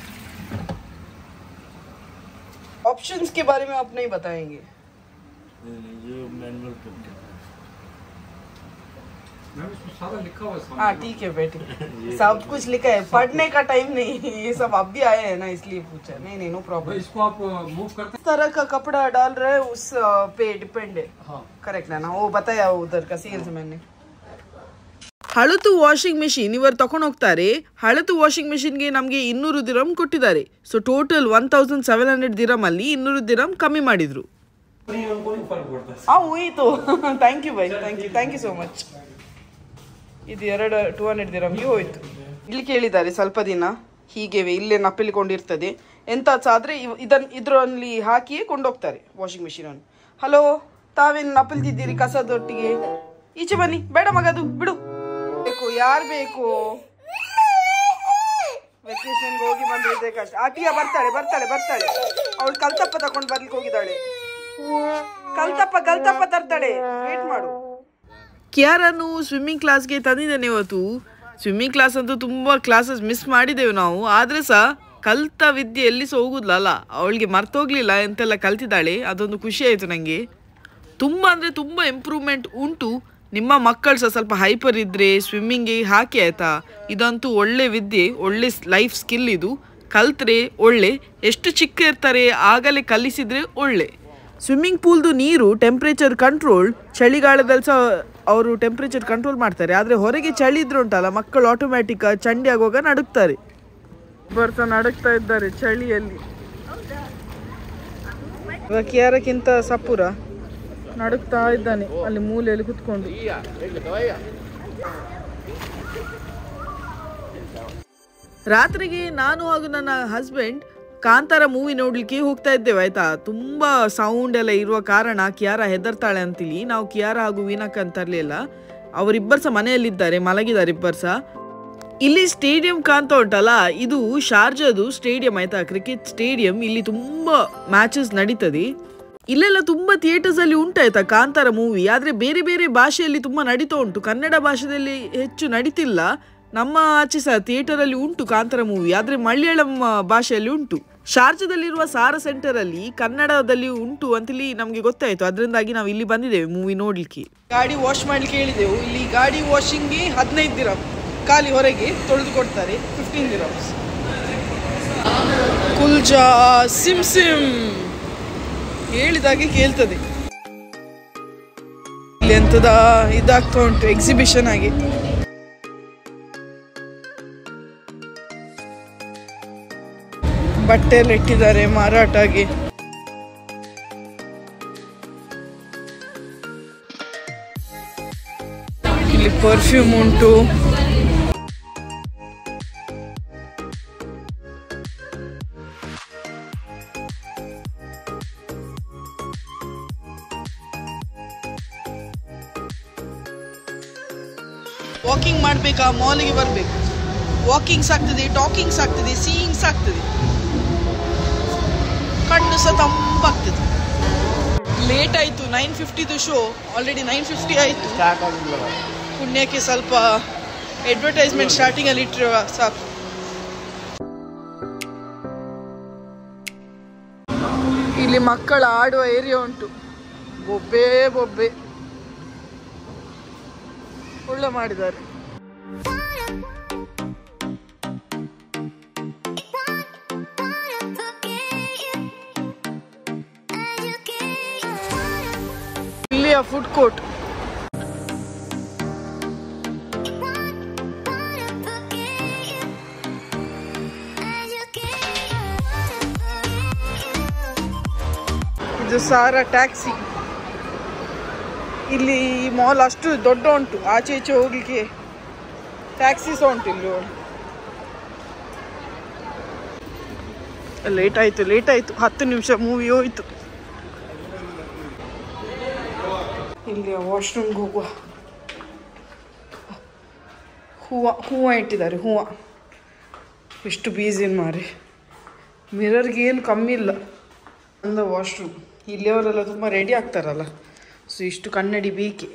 ऑप्शंस के बारे में आप नहीं बताएंगे? ये मैनुअल पे सारा लिखा हुआ है। हाँ ठीक है बेटे, सब कुछ लिखा है, पढ़ने का टाइम नहीं, ये सब अब भी आए हैं ना, इसलिए पूछा। नहीं नो प्रॉब्लम। इसको आप मूव करते इस तरह का कपड़ा डाल रहे हैं उस पे डिपेंड है। हाँ ಕರೆಕ್ಟ್ ನಾನು वो बताया उधर का ಸೇಲ್ಸ್ मैंने. ಹಳತು ವಾಷಿಂಗ್ ಮಿಷಿನ್ ಇವರು ತಕೊಂಡು ಹೋಗ್ತಾರೆ. ಹಳತು ವಾಷಿಂಗ್ ಮಿಷಿನ್ಗೆ ನಮಗೆ 200 ದಿರಮ್ ಕೊಟ್ಟಿದ್ದಾರೆ. ಸೊ ಟೋಟಲ್ 1700 ದಿರಮ್ ಅಲ್ಲಿ 200 ದಿರಮ್ ಕಮ್ಮಿ ಮಾಡಿದ್ರು. ಹೋಯಿತು. Thank you bye, thank you so much. ಇದು 200 ದಿರಮ್ಗೆ ಹೋಯ್ತು. ಇಲ್ಲಿ ಕೇಳಿದ್ದಾರೆ ಸ್ವಲ್ಪ ದಿನ ಹೀಗೆ ಇಲ್ಲೇ ನಪ್ಪಲಿಕೊಂಡಿರ್ತದೆ, ಎಂತ ಆದ್ರೆ ಇದರಲ್ಲಿ ಹಾಕಿಯೇ ಕೊಂಡೋಗ್ತಾರೆ ವಾಷಿಂಗ್ ಮಿಷಿನನ್ನು. ಹಲೋ, ತಾವೇನು ನಪ್ಪಲ್ತಿದ್ದೀರಿ ಕಸದೊಟ್ಟಿಗೆ? ಈಚೆ ಬನ್ನಿ. ಬೇಡ ಮಗದು ಬಿಡು. ಬೇಕು ಯಾರು ಬೇಕು? ವೆಕೇಶನ್ಗೆ ಹೋಗಿ ಬಂದ್ರೆ ಕಷ್ಟ. ಆಟಿಯ ಬರ್ತಾಳೆ ಅವಳು ಕಲ್ತಪ್ಪ ತಕೊಂಡು ಬರ್ಲಿಕ್ಕೆ ಹೋಗಿದ್ದಾಳೆ. ಕಲ್ತಪ್ಪ ತರ್ತಾಳೆ, ವೇಟ್ ಮಾಡು. ಕಿಯಾರನ್ನು ಸ್ವಿಮ್ಮಿಂಗ್ ಕ್ಲಾಸ್ಗೆ ತಂದಿದ್ದೇನೆ ಇವತ್ತು. ಸ್ವಿಮ್ಮಿಂಗ್ ಕ್ಲಾಸ್ ಅಂತೂ ತುಂಬ ಕ್ಲಾಸಸ್ ಮಿಸ್ ಮಾಡಿದ್ದೇವೆ ನಾವು, ಆದರೆ ಸಹ ಕಲ್ತ ವಿದ್ಯೆ ಎಲ್ಲಿ ಸಹ ಹೋಗುದಿಲ್ಲ. ಅವಳಿಗೆ ಮರ್ತೋಗ್ಲಿಲ್ಲ, ಎಂತೆಲ್ಲ ಕಲ್ತಿದ್ದಾಳೆ. ಅದೊಂದು ಖುಷಿ ಆಯಿತು ನನಗೆ. ತುಂಬ ಅಂದರೆ ತುಂಬ ಇಂಪ್ರೂವ್ಮೆಂಟ್ ಉಂಟು. ನಿಮ್ಮ ಮಕ್ಕಳು ಸಹ ಸ್ವಲ್ಪ ಹೈಪರ್ ಇದ್ದರೆ ಸ್ವಿಮ್ಮಿಂಗ್ಗೆ ಹಾಕಿ ಆಯಿತಾ. ಇದಂತೂ ಒಳ್ಳೆ ವಿದ್ಯೆ, ಒಳ್ಳೆ ಲೈಫ್ ಸ್ಕಿಲ್ ಇದು. ಕಲ್ತ್ರೆ ಒಳ್ಳೆ, ಎಷ್ಟು ಚಿಕ್ಕ ಇರ್ತಾರೆ ಆಗಲೇ ಕಲಿಸಿದರೆ ಒಳ್ಳೆ. ಸ್ವಿಮ್ಮಿಂಗ್ ಪೂಲ್ದು ನೀರು ಟೆಂಪ್ರೇಚರ್ ಕಂಟ್ರೋಲ್, ಚಳಿಗಾಲದಲ್ಲಿ ಸಹ ಅವರು ಟೆಂಪ್ರೇಚರ್ ಕಂಟ್ರೋಲ್ ಮಾಡ್ತಾರೆ. ಆದರೆ ಹೊರಗೆ ಚಳಿ ಇದ್ರೆ ಉಂಟಲ್ಲ, ಮಕ್ಕಳು ಆಟೋಮ್ಯಾಟಿಕ್ ಚಂಡಿ ಆಗುವಾಗ ನಡುಕ್ತಾರೆ. ಬರ್ತಾ ನಡುಕ್ತಾ ಇದ್ದಾರೆ ಚಳಿಯಲ್ಲಿ. ಕಿಯಾರಕ್ಕಿಂತ ಸಪುರ ನಡುಕ್ತಾ ಇದ್ದಾನೆ ಅಲ್ಲಿ ಮೂಲೆಯಲ್ಲಿ ಕುತ್ಕೊಂಡು. ರಾತ್ರಿಗೆ ನಾನು ಹಾಗೂ ನನ್ನ ಹಸ್ಬೆಂಡ್ ಕಾಂತಾರ ಮೂವಿ ನೋಡ್ಲಿಕ್ಕೆ ಹೋಗ್ತಾ ಇದ್ದೇವೆ ಆಯ್ತಾ. ತುಂಬ ಸೌಂಡ್ ಎಲ್ಲ ಇರುವ ಕಾರಣ ಕಿಯಾರ ಹೆದರ್ತಾಳೆ ಅಂತೇಳಿ ನಾವು ಕಿಯಾರ ಹಾಗೂ ವೀನಕ್ ಅಂತ ತರಲಿಲ್ಲ. ಅವರಿಬ್ಬರು ಸಹ ಮನೆಯಲ್ಲಿದ್ದಾರೆ, ಮಲಗಿದ್ದಾರೆ ಇಬ್ಬರು ಸಹ. ಇಲ್ಲಿ ಸ್ಟೇಡಿಯಂ ಕಾಣ್ತಾ ಉಂಟಲ್ಲ, ಇದು ಶಾರ್ಜಾದು ಸ್ಟೇಡಿಯಂ ಆಯ್ತಾ, ಕ್ರಿಕೆಟ್ ಸ್ಟೇಡಿಯಂ. ಇಲ್ಲಿ ತುಂಬ ಮ್ಯಾಚಸ್ ನಡೀತದೆ. ಇಲ್ಲೆಲ್ಲ ತುಂಬಾ ಥಿಯೇಟರ್ಸ್ ಅಲ್ಲಿ ಉಂಟಾಯ್ತಾ ಕಾಂತಾರ ಮೂವಿ, ಆದ್ರೆ ಬೇರೆ ಬೇರೆ ಭಾಷೆಯಲ್ಲಿ ತುಂಬಾ ನಡೀತಾ ಉಂಟು. ಕನ್ನಡ ಭಾಷೆಯಲ್ಲಿ ಹೆಚ್ಚು ನಡೀತಿಲ್ಲ. ನಮ್ಮ ಆಚೆ ಸಹ ಥಿಯೇಟರ್ ಅಲ್ಲಿ ಉಂಟು ಕಾಂತಾರ ಮೂವಿ, ಆದ್ರೆ ಮಲಯಾಳಂ ಭಾಷೆಯಲ್ಲಿ ಉಂಟು. ಶಾರ್ಜಾದಲ್ಲಿರುವ ಸಾರಾ ಸೆಂಟರ್ ಅಲ್ಲಿ ಕನ್ನಡದಲ್ಲಿ ಉಂಟು ಅಂತೇಳಿ ನಮ್ಗೆ ಗೊತ್ತಾಯ್ತು. ಅದರಿಂದಾಗಿ ನಾವು ಇಲ್ಲಿ ಬಂದಿದ್ದೇವೆ ಮೂವಿ ನೋಡ್ಲಿಕ್ಕೆ. ಗಾಡಿ ವಾಶ್ ಮಾಡ್ಲಿಕ್ಕೆ ಹೇಳಿದೆವು. ಇಲ್ಲಿ ಗಾಡಿ ವಾಷಿಂಗ್ಗೆ 15 ದಿರಂ, ಖಾಲಿ ಹೊರಗೆ ತೊಳೆದು ಕೊಡ್ತಾರೆ 15 ದಿರಮ್ಸ್. ಕುಲ್ಜಾ ಸಿಮ್ ಸಿಮ್ ಹೇಳಿದಾಗೆ ಕೇಳ್ತದೆ. ಇಲ್ಲಿ ಎಂತದ ಇದಾಗ್ತಾ ಉಂಟು ಎಕ್ಸಿಬಿಷನ್ ಆಗಿ. ಬಟ್ಟೆ ಎಲ್ಲ ಇಟ್ಟಿದ್ದಾರೆ ಮಾರಾಟಗೆ. ಇಲ್ಲಿ ಪರ್ಫ್ಯೂಮ್ ಉಂಟು. ವಾಕಿಂಗ್ ಮಾಡಬೇಕಾ, ಮಾಲಿಗೆ ಬರಬೇಕು. ವಾಕಿಂಗ್ಸ್ ಆಗ್ತದೆ, ಟಾಕಿಂಗ್ಸ್ ಆಗ್ತದೆ, ಸೀಯಿಂಗ್ಸ್ ಆಗ್ತದೆ, ಕಣ್ಣು ಸಹ ತಂಪಾಗ್ತದೆ. ಲೇಟ್ ಆಯಿತು, 9:50 ಶೋ, ಆಲ್ರೆಡಿ 9:50 ಆಯಿತು. ಪುಣ್ಯಕ್ಕೆ ಸ್ವಲ್ಪ ಅಡ್ವರ್ಟೈಸ್ಮೆಂಟ್ ಸ್ಟಾರ್ಟಿಂಗಲ್ಲಿ ಇಟ್ಟಿರುವ ಸಾಕು. ಇಲ್ಲಿ ಮಕ್ಕಳ ಆಡುವ ಏರಿಯಾ ಉಂಟು. ಬೊಬ್ಬೆ ಬೊಬ್ಬೆ ಒಳ್ಳೆ ಮಾಡಿದ್ದಾರೆ. ಇಲ್ಲಿಯ ಫುಡ್ ಕೋರ್ಟ್. ಇದು ಸಾರಾ ಟ್ಯಾಕ್ಸಿ. ಇಲ್ಲಿ ಮಾಲ್ ಅಷ್ಟು ದೊಡ್ಡ ಉಂಟು, ಆಚೆ ಈಚೆ ಹೋಗ್ಲಿಕ್ಕೆ ಟ್ಯಾಕ್ಸಿ ಸಹ ಉಂಟು ಇಲ್ಲಿ. ಲೇಟ್ ಆಯಿತು 10 ನಿಮಿಷ ಮೂವಿ ಹೋಯ್ತು. ಇಲ್ಲಿ ವಾಶ್ರೂಮ್ಗೆ ಹೋಗುವ. ಹೂವು ಇಟ್ಟಿದ್ದಾರೆ. ಹೂವು ಎಷ್ಟು ಬೀಸಿ ಮಾರಿ. ಮಿರರ್ಗೆ ಏನು ಕಮ್ಮಿ ಇಲ್ಲ. ಅಂದ ವಾಶ್ರೂಮ್ ಇಲ್ಲಿಯವರೆಲ್ಲ ತುಂಬ ರೆಡಿ ಆಗ್ತಾರಲ್ಲ, ಸೊ ಇಷ್ಟು ಕನ್ನಡಿ ಬೇಕೆ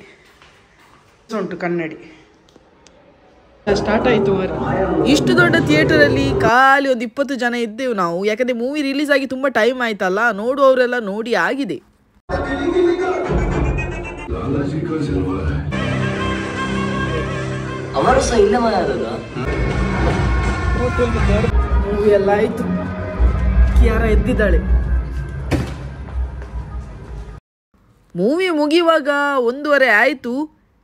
ಉಂಟು. ಕನ್ನಡಿ ಸ್ಟಾರ್ಟ್ ಆಯಿತು. ಇಷ್ಟು ದೊಡ್ಡ ಥಿಯೇಟರಲ್ಲಿ ಖಾಲಿ ಒಂದು 20 ಜನ ಇದ್ದೇವೆ ನಾವು. ಯಾಕಂದರೆ ಮೂವಿ ರಿಲೀಸ್ ಆಗಿ ತುಂಬ ಟೈಮ್ ಆಯ್ತಲ್ಲ, ನೋಡುವವರೆಲ್ಲ ನೋಡಿ ಆಗಿದೆ. ಮೂವಿ ಎಲ್ಲ ಆಯಿತು. ಕಿಯಾರ ಎದ್ದಿದ್ದಾಳೆ. ಮೂವಿ ಮುಗಿಯುವಾಗ 1:30 ಆಯಿತು.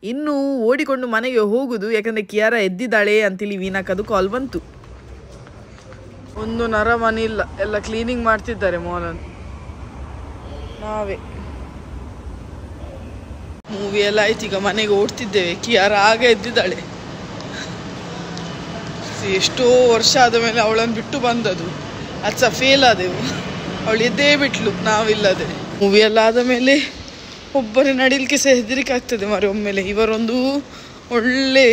ಇನ್ನು ಓಡಿಕೊಂಡು ಮನೆಗೆ ಹೋಗುದು, ಯಾಕಂದರೆ ಕಿಯಾರ ಎದ್ದಿದ್ದಾಳೆ ಅಂತೇಳಿ ವೀನಾಕದು ಕಾಲ್ ಬಂತು. ಒಂದು ನರಮನೆ ಇಲ್ಲ, ಎಲ್ಲ ಕ್ಲೀನಿಂಗ್ ಮಾಡ್ತಿದ್ದಾರೆ ಮಾಲನ್ನು. ನಾವೇ ಮೂವಿ ಎಲ್ಲ ಆಯ್ತು, ಈಗ ಮನೆಗೆ ಓಡ್ತಿದ್ದೇವೆ. ಕಿಯಾರ ಆಗ ಎದ್ದಿದ್ದಾಳೆ. ಎಷ್ಟೋ ವರ್ಷ ಆದ ಮೇಲೆ ಅವಳನ್ನು ಬಿಟ್ಟು ಬಂದದು, ಅದು ಸಹ ಫೇಲ್ ಆದೆವು. ಅವಳು ಎದ್ದೇ ಬಿಟ್ಲು ನಾವಿಲ್ಲದೆ. ಮೂವಿ ಎಲ್ಲ ಆದ ಮೇಲೆ ಒಬ್ಬರೇ ನಡಿಲಿಕ್ಕೆ ಸಹ ಹೆದರಿಕೆ ಆಗ್ತದೆ ಮಾರೆ ಒಮ್ಮೆಲೆ. ಇವರೊಂದು ಒಳ್ಳೆ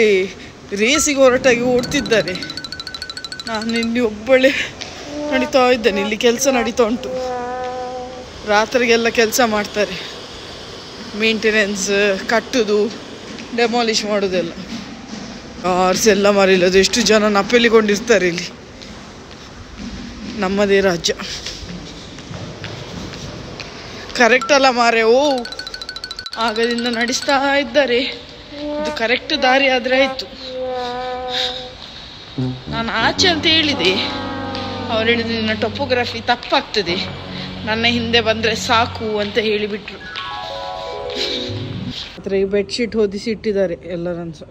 ರೇಸಿಗೆ ಹೊರಟಾಗಿ ಓಡ್ತಿದ್ದಾರೆ. ನಾನು ಇಲ್ಲಿ ಒಬ್ಬಳೇ ನಡೀತಾ ಇದ್ದೇನೆ. ಇಲ್ಲಿ ಕೆಲಸ ನಡೀತಾ ಉಂಟು. ರಾತ್ರಿಗೆಲ್ಲ ಕೆಲಸ ಮಾಡ್ತಾರೆ, ಮೇಂಟೆನೆನ್ಸ್, ಕಟ್ಟುದು, ಡೆಮಾಲಿಷ್ ಮಾಡೋದೆಲ್ಲ. ಕಾರ್ಸ್ ಎಲ್ಲ ಮರಿಲ್ಲದು. ಎಷ್ಟು ಜನ ನಪ್ಪೆಲಿಕೊಂಡಿರ್ತಾರೆ ಇಲ್ಲಿ. ನಮ್ಮದೇ ರಾಜ್ಯ. ಕರೆಕ್ಟ್ ಅಲ್ಲ ಮಾರೆ. ಆಗದಿಂದ ನಡೆಸ್ತಾ ಇದ್ದಾರೆ. ಇದು ಕರೆಕ್ಟ್ ದಾರಿ ಆದರೆ ಆಯಿತು. ನಾನು ಆಚೆ ಅಂತ ಹೇಳಿದೆ, ಅವ್ರು ಹೇಳಿದ್ರು ನಿನ್ನ ಟೊಪೋಗ್ರಫಿ ತಪ್ಪಾಗ್ತದೆ, ನನ್ನ ಹಿಂದೆ ಬಂದರೆ ಸಾಕು ಅಂತ ಹೇಳಿಬಿಟ್ರು. ಹತ್ರ ಈ ಬೆಡ್ಶೀಟ್ ಹೊದಿಸಿ ಇಟ್ಟಿದ್ದಾರೆ ಎಲ್ಲರನ್ನು ಸಹ.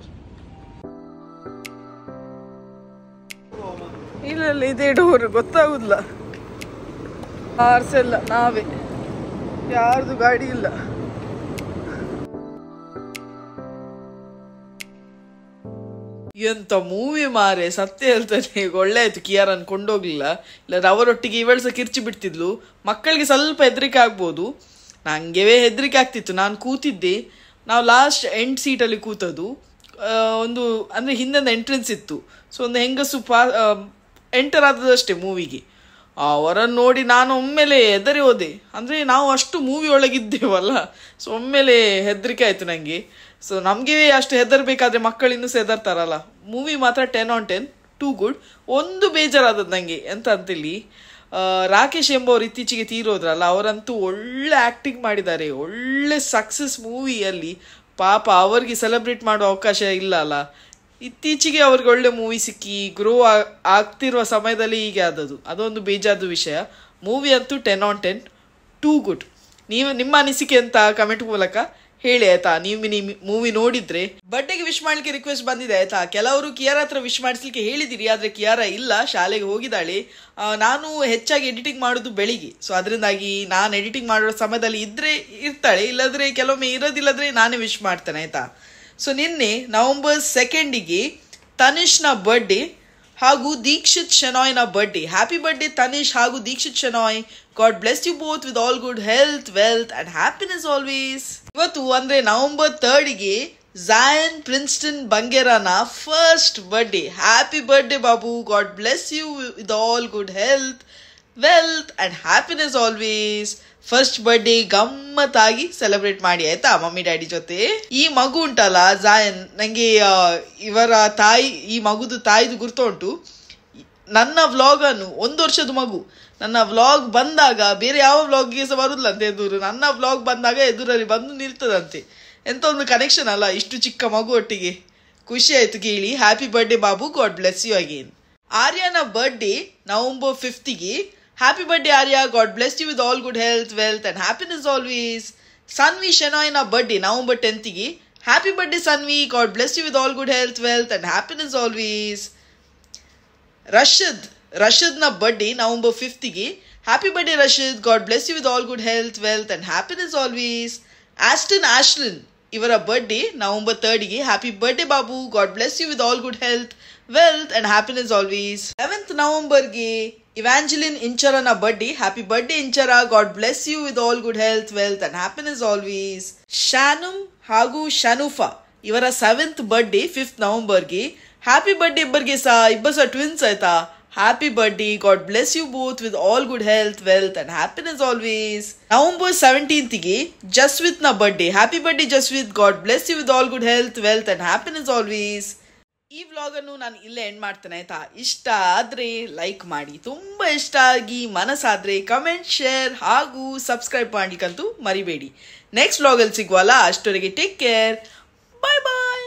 ಇಲ್ಲ ಇದೇ ಡೋರ್, ಗೊತ್ತಾಗುದಿಲ್ಲ. ಕಾರ್ಸ್ ಎಲ್ಲ ನಾವೇ, ಯಾರ್ದು ಗಾಡಿ ಇಲ್ಲ. ಎಂತ ಮೂವಿ ಮಾರೆ, ಸತ್ಯ ಹೇಳ್ತಾನೆ. ಒಳ್ಳೆ ಆಯ್ತು ಕಿಯಾರನ್ ಕೊಂಡೋಗ್ಲಿಲ್ಲ, ಇಲ್ಲಾಂದ್ರೆ ಅವರೊಟ್ಟಿಗೆ ಇವಳು ಸಹ ಕಿರ್ಚಿ ಬಿಡ್ತಿದ್ಲು. ಮಕ್ಕಳಿಗೆ ಸ್ವಲ್ಪ ಹೆದರಿಕೆ ಆಗ್ಬೋದು, ನಂಗೆ ಹೆದರಿಕೆ ಆಗ್ತಿತ್ತು. ನಾನು ಕೂತಿದ್ದೆ, ನಾವು ಲಾಸ್ಟ್ ಎಂಡ್ ಸೀಟಲ್ಲಿ ಕೂತದ್ದು. ಒಂದು ಅಂದರೆ ಹಿಂದೊಂದು ಎಂಟ್ರೆನ್ಸ್ ಇತ್ತು. ಸೊ ಒಂದು ಹೆಂಗಸು ಎಂಟರ್ ಆದದಷ್ಟೇ ಮೂವಿಗೆ. ಅವರನ್ನು ನೋಡಿ ನಾನು ಒಮ್ಮೆಲೆ ಹೆದರಿ ಹೋದೆ. ಅಂದರೆ ನಾವು ಅಷ್ಟು ಮೂವಿ ಒಳಗಿದ್ದೇವಲ್ಲ, ಸೊ ಒಮ್ಮೆಲೆ ಹೆದರಿಕೆ ಆಯಿತು ನನಗೆ. ಸೊ ನಮಗೆ ಅಷ್ಟು ಹೆದರ್ಬೇಕಾದ್ರೆ ಮಕ್ಕಳು ಇನ್ನೂ ಸಹ ಹೆದರ್ತಾರಲ್ಲ. ಮೂವಿ ಮಾತ್ರ 10 on 10, ಟೂ ಗುಡ್. ಒಂದು ಬೇಜಾರಾದದ್ದು ನನಗೆ ಎಂತ ಅಂತೇಳಿ, ರಾಕೇಶ್ ಎಂಬವ್ರು ಇತ್ತೀಚೆಗೆ ತೀರೋದ್ರಲ್ಲ, ಅವರಂತೂ ಒಳ್ಳೆ ಆ್ಯಕ್ಟಿಂಗ್ ಮಾಡಿದ್ದಾರೆ, ಒಳ್ಳೆ ಸಕ್ಸಸ್ ಮೂವಿಯಲ್ಲಿ. ಪಾಪ ಅವ್ರಿಗೆ ಸೆಲೆಬ್ರೇಟ್ ಮಾಡುವ ಅವಕಾಶ ಇಲ್ಲ ಅಲ್ಲ. ಇತ್ತೀಚೆಗೆ ಅವ್ರಿಗೆ ಒಳ್ಳೆ ಮೂವಿ ಸಿಕ್ಕಿ ಗ್ರೋ ಆಗ್ತಿರುವ ಸಮಯದಲ್ಲಿ ಹೀಗೆ ಆದದ್ದು, ಅದೊಂದು ಬೇಜಾದ ವಿಷಯ. ಮೂವಿ ಅಂತೂ 10 on 10, ಟೂ ಗುಡ್. ನೀವು ನಿಮ್ಮ ಅನಿಸಿಕೆ ಅಂತ ಕಮೆಂಟ್ ಮೂಲಕ ಹೇಳಿ ಆಯ್ತಾ. ನೀವು ಮೂವಿ ನೋಡಿದ್ರೆ ಬರ್ಡೇಗೆ ವಿಶ್ ಮಾಡ್ಲಿಕ್ಕೆ ರಿಕ್ವೆಸ್ಟ್ ಬಂದಿದೆ ಆಯ್ತಾ. ಕೆಲವರು ಕಿಯಾರ ಹತ್ರ ವಿಶ್ ಮಾಡಿಸ್ಲಿಕ್ಕೆ ಹೇಳಿದಿರಿ, ಆದರೆ ಕಿಯಾರ ಇಲ್ಲ, ಶಾಲೆಗೆ ಹೋಗಿದ್ದಾಳೆ. ನಾನು ಹೆಚ್ಚಾಗಿ ಎಡಿಟಿಂಗ್ ಮಾಡೋದು ಬೆಳಿಗ್ಗೆ, ಸೊ ಅದರಿಂದಾಗಿ ನಾನು ಎಡಿಟಿಂಗ್ ಮಾಡೋ ಸಮಯದಲ್ಲಿ ಇದ್ರೆ ಇರ್ತಾಳೆ, ಇಲ್ಲದ್ರೆ ಕೆಲವೊಮ್ಮೆ ಇರೋದಿಲ್ಲದ್ರೆ ನಾನೇ ವಿಶ್ ಮಾಡ್ತೇನೆ ಆಯ್ತಾ. ಸೊ ನಿನ್ನೆ November 2 ತನಿಷ್ನ ಬರ್ಡೇ ಹಾಗೂ ದೀಕ್ಷಿತ್ ಶೆನಾಯ್ನ ಬರ್ಡೇ. ಹ್ಯಾಪಿ ಬರ್ಡೇ ತನಿಷ್ ಹಾಗೂ Dikshit Shenoy. God bless you both with all good health, wealth and happiness always. ಇವತ್ತು ಅಂದ್ರೆ November 3 ಝಾಯನ್ ಪ್ರಿನ್ಸ್ಟನ್ ಬಂಗೇರಾನ first birthday. Happy birthday babu, God bless you with all good health, wealth and happiness always. First birthday ಗಮ್ಮತ್ತಾಗಿ celebrate ಮಾಡಿ ಆಯ್ತಾ mummy daddy ಜೊತೆ. ಈ ಮಗು ಉಂಟಲ್ಲ ಝಾಯನ್, ನನಗೆ ಇವರ ತಾಯಿ, ಈ ಮಗುದು ತಾಯಿದು ಗುರ್ತು ಉಂಟು. ನನ್ನ ವ್ಲಾಗನ್ನು 1 ವರ್ಷದ ಮಗು, ನನ್ನ ವ್ಲಾಗ್ ಬಂದಾಗ ಬೇರೆ ಯಾವ ವ್ಲಾಗ್ಗೆ ಸಹ ಬರುದಿಲ್ಲ ಅಂತ ಎದುರು, ನನ್ನ ವ್ಲಾಗ್ ಬಂದಾಗ ಎದುರಲ್ಲಿ ಬಂದು ನಿಲ್ತದಂತೆ. ಎಂತ ಒಂದು ಕನೆಕ್ಷನ್ ಅಲ್ಲ ಇಷ್ಟು ಚಿಕ್ಕ ಮಗು ಒಟ್ಟಿಗೆ. ಖುಷಿ ಆಯ್ತು ಕೇಳಿ. Happy birthday babu, God bless you again. ಆರ್ಯನ birthday November 5. Happy birthday Arya, God bless you with all good health, wealth and happiness always. Sanvi Shenoyna birthday November 10. Happy birthday Sanvi, God bless you with all good health, wealth and happiness always. Rashidna birthday November 5. Happy birthday Rashid, God bless you with all good health, wealth and happiness always. Ashlyn ಇವರ birthday November 3. Happy birthday Babu, God bless you with all good health, wealth and happiness always. 11th November Evangeline Inchara's birthday. Happy birthday Inchara, God bless you with all good health, wealth and happiness always. Shanum ಹಾಗೂ ಶನುಫಾ ಇವರ 7th birthday 5th November. Happy birthday ಇಬ್ಬರಿಗೆ ಸಹ twins ಆಯ್ತಾ. Happy birthday, God bless you both with all good health, wealth and happiness always. November 17 Jaswit's birthday. Happy birthday Jaswit, God bless you with all good health, wealth and happiness always. ಈ ವ್ಲಾಗನ್ನು ನಾನು ಇಲ್ಲೇ end ಮಾಡ್ತೇನೆ ಆಯ್ತಾ. ಇಷ್ಟ ಆದರೆ like ಮಾಡಿ, ತುಂಬ ಇಷ್ಟ ಆಗಿ ಮನಸ್ಸಾದರೆ ಕಮೆಂಟ್, ಶೇರ್ ಹಾಗೂ ಸಬ್ಸ್ಕ್ರೈಬ್ ಮಾಡ್ಲಿಕ್ಕಂತೂ ಮರಿಬೇಡಿ. ನೆಕ್ಸ್ಟ್ ವ್ಲಾಗಲ್ಲಿ ಸಿಗುವಲ್ಲ, ಅಷ್ಟವರೆಗೆ ಟೇಕ್ ಕೇರ್, ಬಾಯ್ ಬಾಯ್.